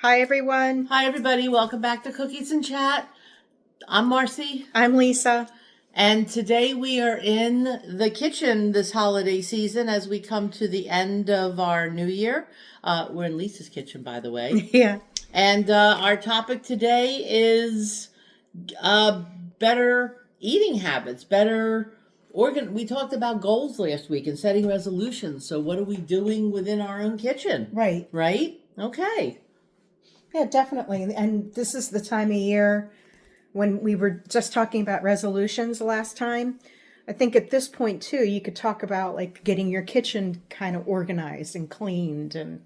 Hi, everyone. Hi, everybody. Welcome back to Cookies and Chat. I'm Marcy. I'm Lisa. And today we are in the kitchen this holiday season as we come to the end of our new year. We're in Lisa's kitchen, by the way. Yeah. And our topic today is better eating habits, We talked about goals last week and setting resolutions. So what are we doing within our own kitchen? Right. Right? Okay. Yeah, definitely. And this is the time of year when we were just talking about resolutions last time. I think at this point, too, you could talk about like getting your kitchen kind of organized and cleaned. And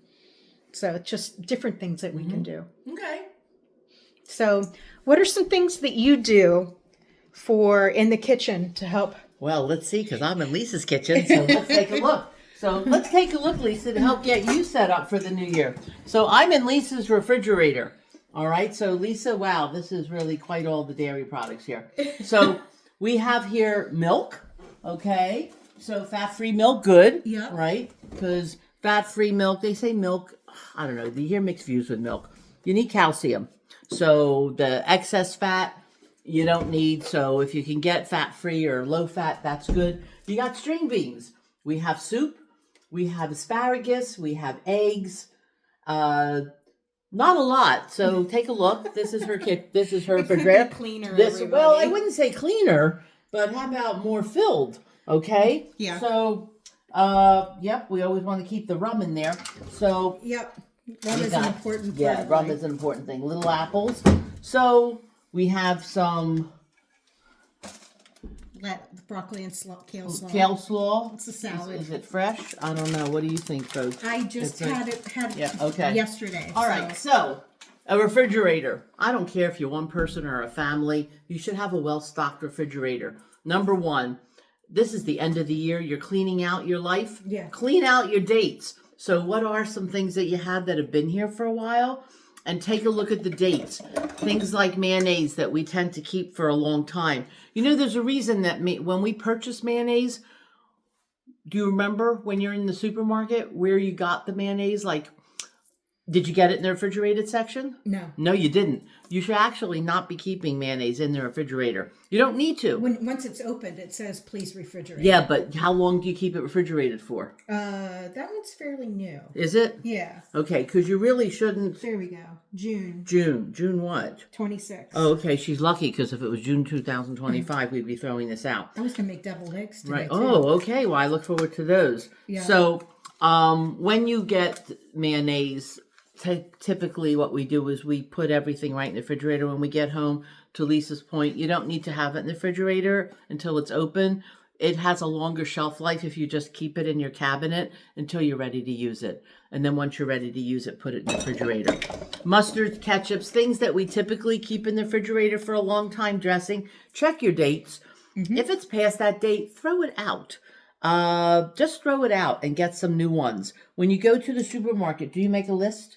so it's just different things that we can do. Okay. So what are some things that you do in the kitchen to help? Well, let's see, because I'm in Lisa's kitchen, so let's take a look. So let's take a look, Lisa, to help get you set up for the new year. So I'm in Lisa's refrigerator. All right. So Lisa, wow, this is really quite all the dairy products here. So we have here milk. Okay. So fat-free milk, good. Yeah. Right? Because fat-free milk, they say milk, I don't know, you hear mixed views with milk. You need calcium. So the excess fat you don't need. So if you can get fat-free or low-fat, that's good. You got string beans. We have soup. We have asparagus, we have eggs, not a lot. So take a look. This is her kit. This is her refrigerator. Cleaner. Well, I wouldn't say cleaner, but how about more filled? Okay. Yeah. So, yep. We always want to keep the rum in there. So. Yep. Rum is an important part. Yeah, rum is an important thing. Little apples. So we have some. Broccoli and kale slaw. Kale slaw. It's a salad. Is it fresh? I don't know. What do you think, folks? I just had it yesterday. All right. So a refrigerator. I don't care if you're one person or a family. You should have a well-stocked refrigerator. Number one, this is the end of the year. You're cleaning out your life. Yeah. Clean out your dates. So what are some things that you have that have been here for a while? And take a look at the dates. Things like mayonnaise that we tend to keep for a long time. You know, there's a reason that when we purchase mayonnaise, do you remember when you're in the supermarket where you got the mayonnaise? Like, did you get it in the refrigerated section? No. No, you didn't. You should actually not be keeping mayonnaise in the refrigerator. You don't need to. Once it's opened, it says please refrigerate. Yeah, but how long do you keep it refrigerated for? That one's fairly new. Is it? Yeah. Okay, because you really shouldn't. There we go. June what? 26th. Oh, okay. She's lucky because if it was June 2025, we'd be throwing this out. I was going to make deviled eggs today, Right. too. Oh, okay. Well, I look forward to those. Yeah. So, when you get mayonnaise, typically what we do is we put everything right in the refrigerator when we get home. To Lisa's point, you don't need to have it in the refrigerator until it's open. It has a longer shelf life if you just keep it in your cabinet until you're ready to use it. And then once you're ready to use it, put it in the refrigerator. Mustards, ketchups, things that we typically keep in the refrigerator for a long time, dressing. Check your dates. Mm-hmm. If it's past that date, throw it out. Just throw it out and get some new ones. When you go to the supermarket, do you make a list?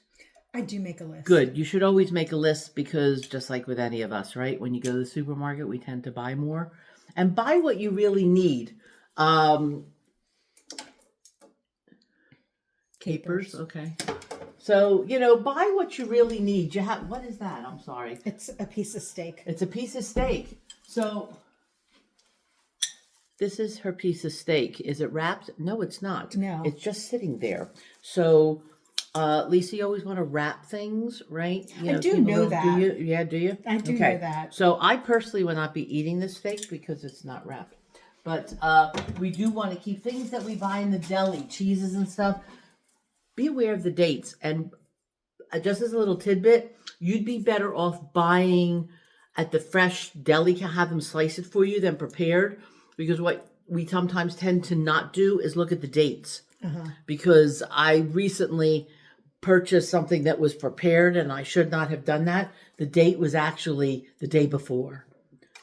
I do make a list. Good. You should always make a list because just like with any of us, right? When you go to the supermarket, we tend to buy more. And buy what you really need. Capers, okay. So, buy what you really need. What is that? I'm sorry. It's a piece of steak. It's a piece of steak. So, this is her piece of steak. Is it wrapped? No, it's not. No. It's just sitting there. So, Lisa, you always want to wrap things, right? I do know that. Do you? Yeah, do you? I do know that. So I personally will not be eating this steak because it's not wrapped. But we do want to keep things that we buy in the deli, cheeses and stuff. Be aware of the dates. And just as a little tidbit, you'd be better off buying at the fresh deli to have them slice it for you than prepared. Because what we sometimes tend to not do is look at the dates. Uh-huh. Because I recently purchased something that was prepared and I should not have done that. The date was actually the day before.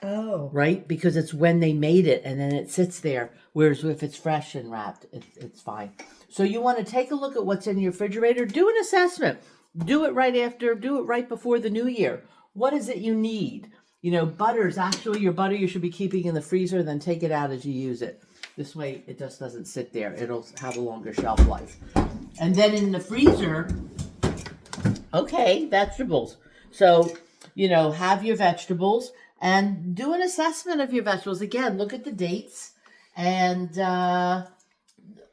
Oh. Right? Because it's when they made it and then it sits there. Whereas if it's fresh and wrapped, it's fine. So you want to take a look at what's in your refrigerator. Do an assessment. Do it right before the new year. What is it you need? Butters, actually your butter you should be keeping in the freezer, then take it out as you use it. This way it just doesn't sit there. It'll have a longer shelf life. And then in the freezer, Okay, vegetables. So, have your vegetables and do an assessment of your vegetables. Again, look at the dates. And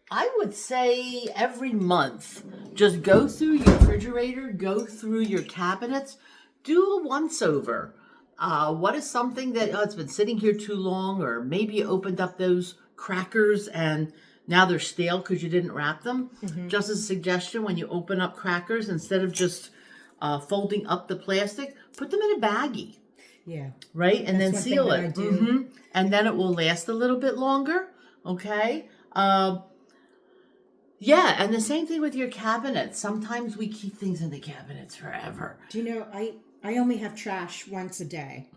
I would say every month, just go through your refrigerator, go through your cabinets, do a once over. What is something that it's been sitting here too long, or maybe you opened up those crackers and now they're stale because you didn't wrap them? Just as a suggestion, when you open up crackers, instead of just folding up the plastic, put them in a baggie, Yeah. right? And then one thing seal that it. I do. And then it will last a little bit longer. Okay. Yeah, and the same thing with your cabinets. Sometimes we keep things in the cabinets forever. Do you know, I only have trash once a day,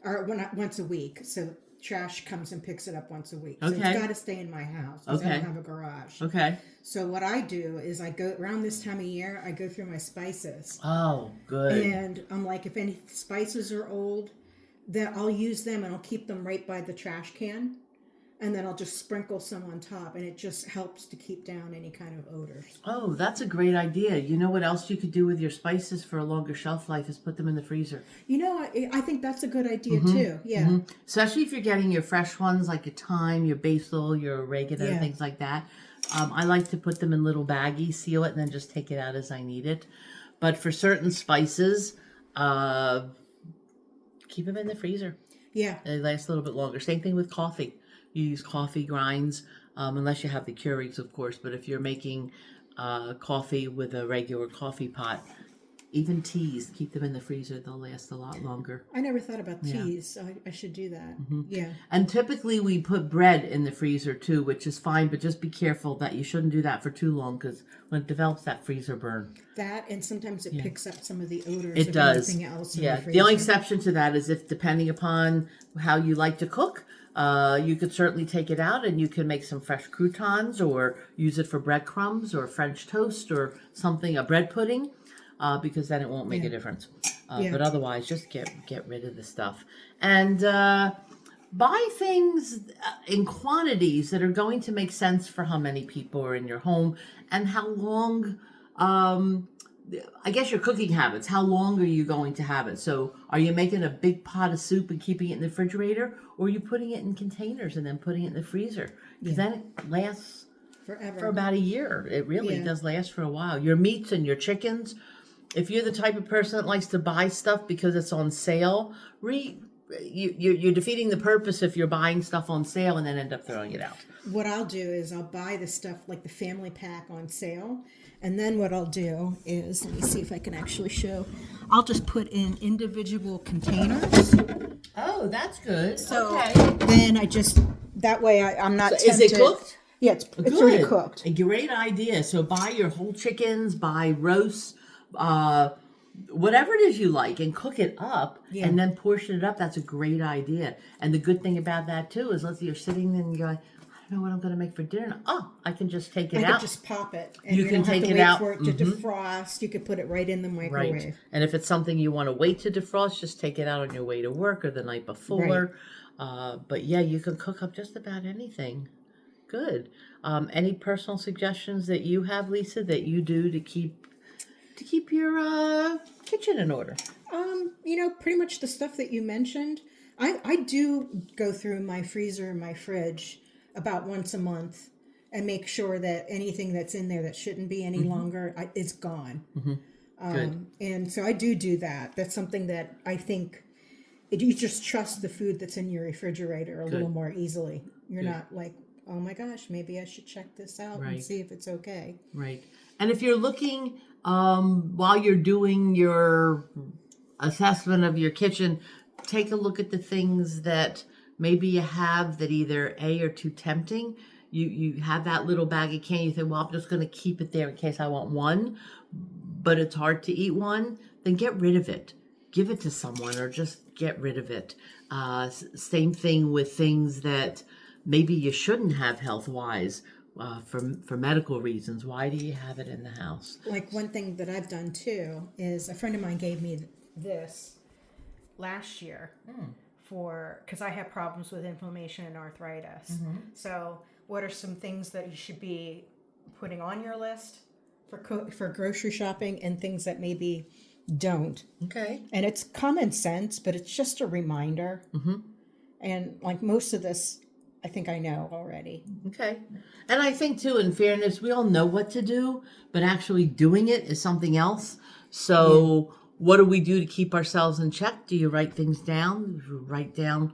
or once a week. So trash comes and picks it up once a week. So Okay. it's got to stay in my house because I Okay. don't have a garage. Okay. So what I do is I go around this time of year, I go through my spices. Oh, good. And I'm like, if any spices are old, then I'll use them and I'll keep them right by the trash can. And then I'll just sprinkle some on top, and it just helps to keep down any kind of odors. Oh, that's a great idea. You know what else you could do with your spices for a longer shelf life is put them in the freezer. You know, I think that's a good idea too. Yeah. Especially if you're getting your fresh ones like your thyme, your basil, your oregano, Yeah. things like that. I like to put them in little baggies, seal it, and then just take it out as I need it. But for certain spices, keep them in the freezer. Yeah. They last a little bit longer. Same thing with coffee. You use coffee grinds, unless you have the Keurigs, of course. But if you're making coffee with a regular coffee pot, even teas, keep them in the freezer. They'll last a lot longer. I never thought about teas, so I should do that. Yeah. And typically we put bread in the freezer too, which is fine. But just be careful that you shouldn't do that for too long, because when it develops that freezer burn. That, and sometimes it picks up some of the odors It of does. anything else in Yeah. the freezer. The only exception to that is if, depending upon how you like to cook, you could certainly take it out and you can make some fresh croutons or use it for breadcrumbs or French toast or something, a bread pudding, because then it won't make a difference. But otherwise, just get rid of the stuff. And buy things in quantities that are going to make sense for how many people are in your home and how long. I guess your cooking habits. How long are you going to have it? So, are you making a big pot of soup and keeping it in the refrigerator, or are you putting it in containers and then putting it in the freezer? Because then it lasts forever. for about a year. It really does last for a while. Your meats and your chickens. If you're the type of person that likes to buy stuff because it's on sale, you're defeating the purpose if you're buying stuff on sale and then end up throwing it out. What I'll do is I'll buy the stuff like the family pack on sale. And then what I'll do is, let me see if I can actually show. I'll just put in individual containers. Oh, that's good. So Okay. then that way I'm not tempted. Is it cooked? Yeah, it's already cooked. A great idea. So buy your whole chickens, buy roasts, whatever it is you like, and cook it up, and then portion it up. That's a great idea. And the good thing about that too is, let's say you're sitting and you're like, I don't know what I'm going to make for dinner. Oh, I can just take it I out. could just pop it. And You can don't have take to it wait out. for it to defrost. You could put it right in the microwave. Right. And if it's something you want to wait to defrost, just take it out on your way to work or the night before. But yeah, you can cook up just about anything. Good. Any personal suggestions that you have, Lisa, that you do to keep your kitchen in order? Pretty much the stuff that you mentioned. I do go through my freezer and my fridge about once a month and make sure that anything that's in there that shouldn't be any longer is gone. Good. And so I do that. That's something that I think you just trust the food that's in your refrigerator a little more easily. You're not like, oh my gosh, maybe I should check this out and see if it's okay. Right. And if you're looking, while you're doing your assessment of your kitchen, take a look at the things that maybe you have that either A, are too tempting. You have that little bag of candy, you think, well, I'm just going to keep it there in case I want one, but it's hard to eat one. Then get rid of it. Give it to someone or just get rid of it. Same thing with things that maybe you shouldn't have health-wise for medical reasons. Why do you have it in the house? Like one thing that I've done too is a friend of mine gave me this last year because I have problems with inflammation and arthritis. So what are some things that you should be putting on your list for grocery shopping and things that maybe don't. Okay. And it's common sense, but it's just a reminder. Mm-hmm. And like most of this, I think I know already. Okay. And I think too, in fairness, we all know what to do, but actually doing it is something else. So what do we do to keep ourselves in check? Do you write things down? Write down,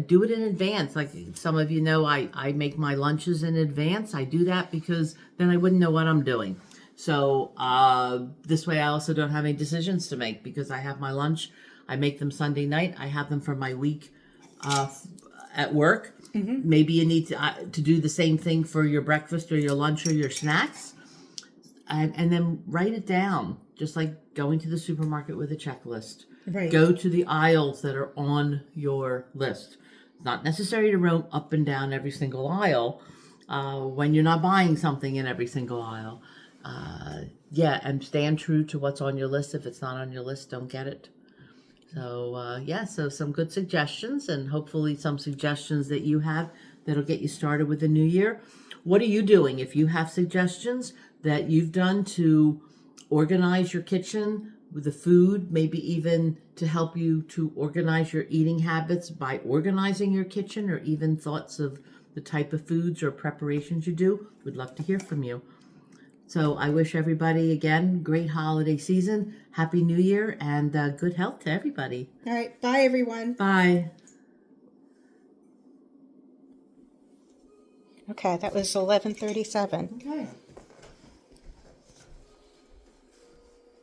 do it in advance. Like some of you know, I make my lunches in advance. I do that because then I wouldn't know what I'm doing. So this way I also don't have any decisions to make because I have my lunch. I make them Sunday night. I have them for my week at work. Mm-hmm. Maybe you need to do the same thing for your breakfast or your lunch or your snacks. And then write it down, just like going to the supermarket with a checklist. Right. Go to the aisles that are on your list. It's not necessary to roam up and down every single aisle when you're not buying something in every single aisle. And stand true to what's on your list. If it's not on your list, don't get it. So, so some good suggestions and hopefully some suggestions that you have that'll get you started with the new year. What are you doing? If you have suggestions that you've done to organize your kitchen with the food, maybe even to help you to organize your eating habits by organizing your kitchen, or even thoughts of the type of foods or preparations you do, we'd love to hear from you. So I wish everybody, again, great holiday season, Happy New Year, and good health to everybody. All right. Bye, everyone. Bye. Okay, that was 11:37. Okay.